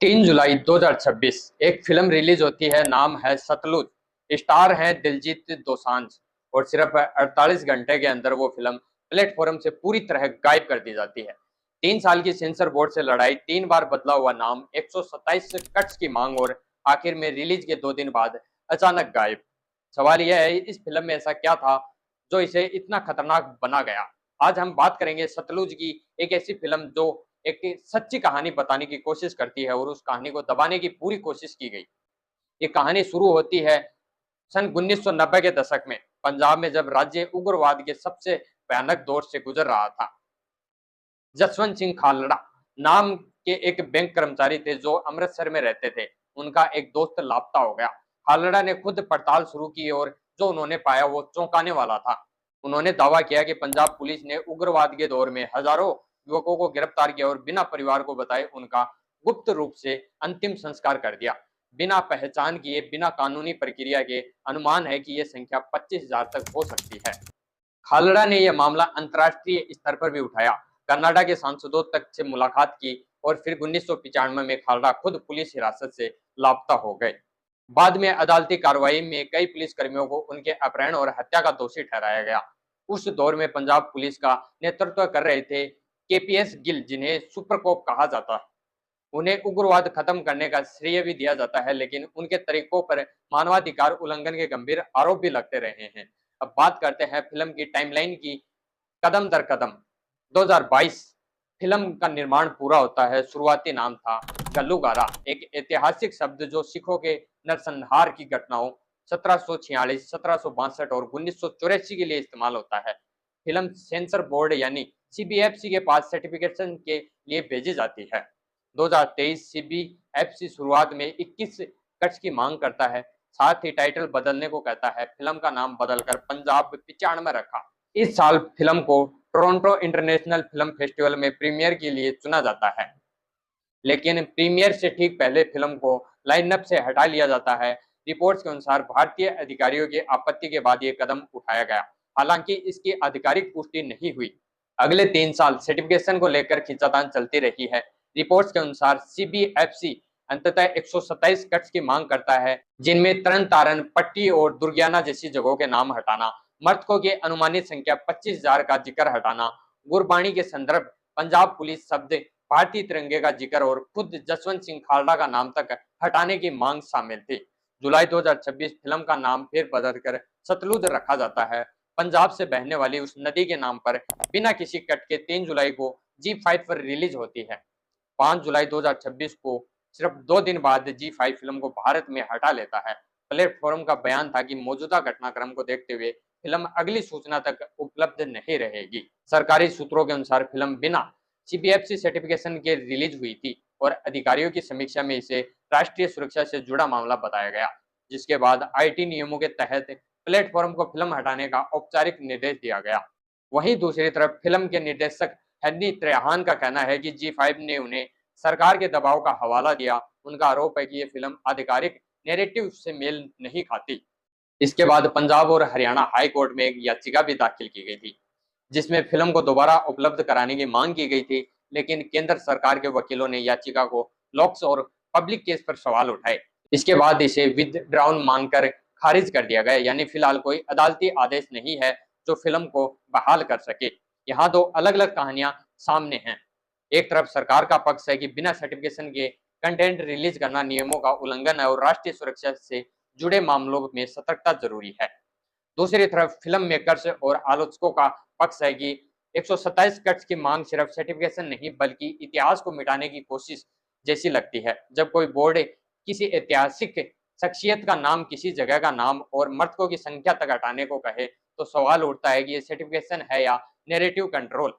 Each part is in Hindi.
3 जुलाई 2026 एक फिल्म रिलीज होती है। नाम है सतलुज। स्टार है दिलजीत दोसांझ। और सिर्फ 48 घंटे के अंदर वो फिल्म प्लेटफॉर्म से पूरी तरह गायब कर दी जाती है। 3 साल की सेंसर बोर्ड से लड़ाई, 3 बार बदला हुआ नाम, 127 कट्स की मांग और आखिर में रिलीज के 2 दिन बाद अचानक गायब। सवाल यह है, इस फिल्म में ऐसा क्या था जो इसे इतना खतरनाक बना गया। आज हम बात करेंगे सतलुज की, एक ऐसी फिल्म जो एक सच्ची कहानी बताने की कोशिश करती है और उस कहानी को दबाने की पूरी कोशिश की गई। ये कहानी शुरू होती है सन 1990 के दशक में, पंजाब में, जब राज्य उग्रवाद के सबसे भयानक दौर से गुजर रहा था। जसवंत सिंह खालड़ा नाम के एक बैंक कर्मचारी थे जो अमृतसर में रहते थे। उनका एक दोस्त लापता हो गया। खालड़ा ने खुद पड़ताल शुरू की और जो उन्होंने पाया वो चौंकाने वाला था। उन्होंने दावा किया कि पंजाब पुलिस ने उग्रवाद के दौर में हजारों युवकों को गिरफ्तार किया और बिना परिवार को बताए उनका गुप्त रूप से अंतिम संस्कार कर दिया। बिना पहचान किए, बिना कानूनी प्रक्रिया के अनुमान है कि यह संख्या 25,000 तक हो सकती है। खालड़ा ने यह मामला अंतर्राष्ट्रीय स्तर पर भी उठाया, कनाडा के सांसदों तक से मुलाकात की और फिर 1995 में खालड़ा खुद पुलिस हिरासत से लापता हो गए। बाद में अदालती कार्रवाई में कई पुलिस कर्मियों को उनके अपहरण और हत्या का दोषी ठहराया गया। उस दौर में पंजाब पुलिस का नेतृत्व कर रहे थे केपीएस गिल, जिन्हें सुपरकोप कहा जाता है। उन्हें उग्रवाद खत्म करने का श्रेय भी दिया जाता है, लेकिन उनके तरीकों पर मानवाधिकार उल्लंघन के गंभीर आरोप भी लगते रहे हैं। अब बात करते हैं फिल्म की टाइमलाइन की। कदम दर कदम 2022 फिल्म का निर्माण पूरा होता है। शुरुआती नाम था गल्लूगारा, एक ऐतिहासिक शब्द जो सिखों के नरसंहार की घटनाओं 1746, 1762 और 1984 के लिए इस्तेमाल होता है। फिल्म सेंसर बोर्ड यानी सीबीएफसी के पास सर्टिफिकेशन के लिए भेजी जाती है। 2023 सीबीएफसी शुरुआत में 21 कट्स की मांग करता है, साथ ही टाइटल बदलने को कहता है। फिल्म का नाम बदलकर पंजाब 95 रखा। इस साल फिल्म को टोरंटो इंटरनेशनल फिल्म फेस्टिवल में प्रीमियर के लिए चुना जाता है, लेकिन प्रीमियर से ठीक पहले फिल्म को लाइनअप से हटा लिया जाता है। रिपोर्ट्स के अनुसार भारतीय अधिकारियों की आपत्ति के बाद ये कदम उठाया गया, हालांकि इसकी आधिकारिक पुष्टि नहीं हुई। अगले 3 साल सर्टिफिकेशन को लेकर खींचातान चलती रही है। रिपोर्ट्स के अनुसार सीबीएफसी अंततः 127 कट्स की मांग करता है, जिनमें तरन तारण, पट्टी और दुर्गियाना जैसी जगहों के नाम हटाना, मृतकों की अनुमानित संख्या 25,000 का जिक्र हटाना, गुरबाणी के संदर्भ, पंजाब पुलिस शब्द, भारतीय तिरंगे का जिक्र और खुद जसवंत सिंह खालड़ा का नाम तक हटाने की मांग शामिल थी। जुलाई 2026 फिल्म का नाम फिर बदलकर सतलुज रखा जाता है। पंजाब से बहने वाली उस नदी के नाम पर बिना किसी कट के 3 जुलाई को जी5 पर रिलीज होती है। 5 जुलाई 2026 को सिर्फ 2 दिन बाद जी5 फिल्म को भारत में हटा लेता है। प्लेटफॉर्म का बयान था कि मौजूदा घटनाक्रम को देखते हुए फिल्म अगली सूचना तक उपलब्ध नहीं रहेगी। सरकारी सूत्रों के अनुसार फिल्म बिना सीबीएफसी सर्टिफिकेशन के रिलीज हुई थी और अधिकारियों की समीक्षा में इसे राष्ट्रीय सुरक्षा से जुड़ा मामला बताया गया, जिसके बाद आईटी नियमों के तहत प्लेटफॉर्म को फिल्म हटाने का औपचारिक निर्देश दिया गया। वहीं दूसरी तरफ फिल्म के निर्देशक हनी त्रेहान का कहना है कि जी5 ने उन्हें सरकार के दबाव का हवाला दिया। उनका आरोप है कि ये फिल्म आधिकारिक नैरेटिव से मेल नहीं खाती। इसके बाद पंजाब और हरियाणा हाई कोर्ट में एक याचिका भी दाखिल की गई थी, जिसमें फिल्म को दोबारा उपलब्ध कराने की मांग की गई थी, लेकिन केंद्र सरकार के वकीलों ने याचिका को लॉक्स और पब्लिक केस पर सवाल उठाए। इसके बाद इसे विदड्रॉन मानकर खारिज कर दिया गया, यानी फिलहाल कोई अदालती आदेश नहीं है जो फिल्म को बहाल कर सके। यहाँ दो अलग अलग कहानियां सामने हैं। एक तरफ सरकार का पक्ष है कि बिना सर्टिफिकेशन के कंटेंट रिलीज करना नियमों का उल्लंघन है और राष्ट्रीय सुरक्षा से जुड़े मामलों में सतर्कता जरूरी है। दूसरी तरफ फिल्म मेकर्स और आलोचकों का पक्ष है कि 127 कट्स की मांग सिर्फ सर्टिफिकेशन नहीं बल्कि इतिहास को मिटाने की कोशिश जैसी लगती है। जब कोई बोर्ड किसी ऐतिहासिक शख्सियत का नाम, किसी जगह का नाम और मृतकों की संख्या तक हटाने को कहे तो सवाल उठता है कि ये सर्टिफिकेशन है या नैरेटिव कंट्रोल।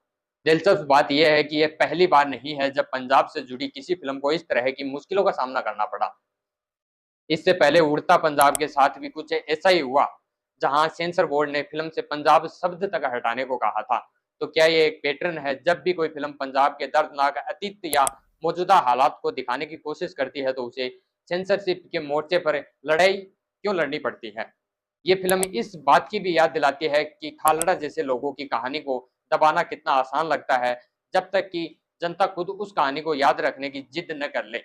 दिलचस्प बात यह है कि यह पहली बार नहीं है जब पंजाब से जुड़ी किसी फिल्म को इस तरह की मुश्किलों का सामना करना पड़ा। इससे पहले उड़ता पंजाब के साथ भी कुछ ऐसा ही हुआ, जहां सेंसर बोर्ड ने फिल्म से पंजाब शब्द तक हटाने को कहा था। तो क्या ये एक पैटर्न है, जब भी कोई फिल्म पंजाब के दर्दनाक अतीत या मौजूदा हालात को दिखाने की कोशिश करती है तो उसे सेंसरशिप के मोर्चे पर लड़ाई क्यों लड़नी पड़ती है। ये फिल्म इस बात की भी याद दिलाती है कि खालड़ा जैसे लोगों की कहानी को दबाना कितना आसान लगता है, जब तक कि जनता खुद उस कहानी को याद रखने की जिद न कर ले।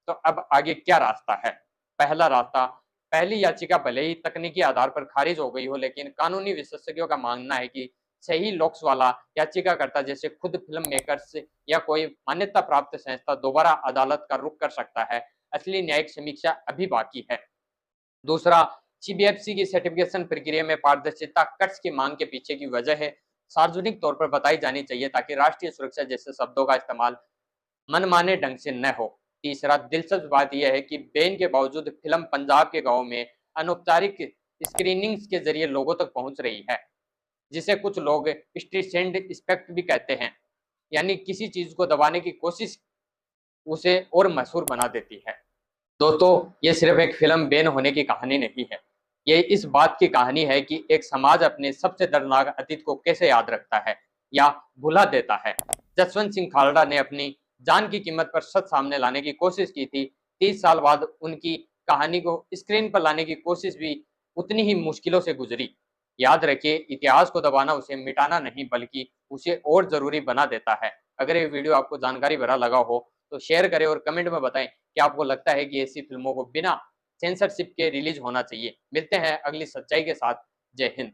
तो अब आगे क्या रास्ता है? पहला रास्ता, पहली याचिका भले ही तकनीकी आधार पर खारिज हो गई हो, लेकिन कानूनी विशेषज्ञों का मानना है कि सही लॉक्स वाला याचिकाकर्ता जैसे खुद फिल्म मेकर्स या कोई मान्यता प्राप्त संस्था दोबारा अदालत का रुख कर सकता है। असली न्यायिक समीक्षा अभी बाकी है। दूसरा, सीबीएफसी की सर्टिफिकेशन प्रक्रिया में पारदर्शिता कर्ज की मांग के पीछे की वजह है, सार्वजनिक तौर पर बताई जानी चाहिए ताकि राष्ट्रीय सुरक्षा जैसे शब्दों का इस्तेमाल मनमाने ढंग से न हो। तीसरा, दिलचस्प बात यह है कि बैन के बावजूद फिल्म पंजाब के गांव में अनौपचारिक स्क्रीनिंग्स के जरिए लोगों तक पहुंच रही है, जिसे कुछ लोग स्ट्रीट सेंड इस्पेक्ट भी कहते हैं, यानी किसी चीज को दबाने की कोशिश उसे और मशहूर बना देती है। दोस्तों, ये सिर्फ एक फिल्म बैन होने की कहानी नहीं है, ये इस बात की कहानी है कि एक समाज अपने सबसे दर्दनाक अतीत को कैसे याद रखता है या भुला देता है। जसवंत सिंह खालड़ा ने अपनी जान की कीमत पर सच सामने लाने की कोशिश की थी। 30 साल बाद उनकी कहानी को स्क्रीन पर लाने की कोशिश भी उतनी ही मुश्किलों से गुजरी। याद रखिए, इतिहास को दबाना उसे मिटाना नहीं बल्कि उसे और जरूरी बना देता है। अगर ये वीडियो आपको जानकारी भरा लगा हो तो शेयर करें और कमेंट में बताएं कि आपको लगता है कि ऐसी फिल्मों को बिना सेंसरशिप के रिलीज होना चाहिए। मिलते हैं अगली सच्चाई के साथ। जय हिंद।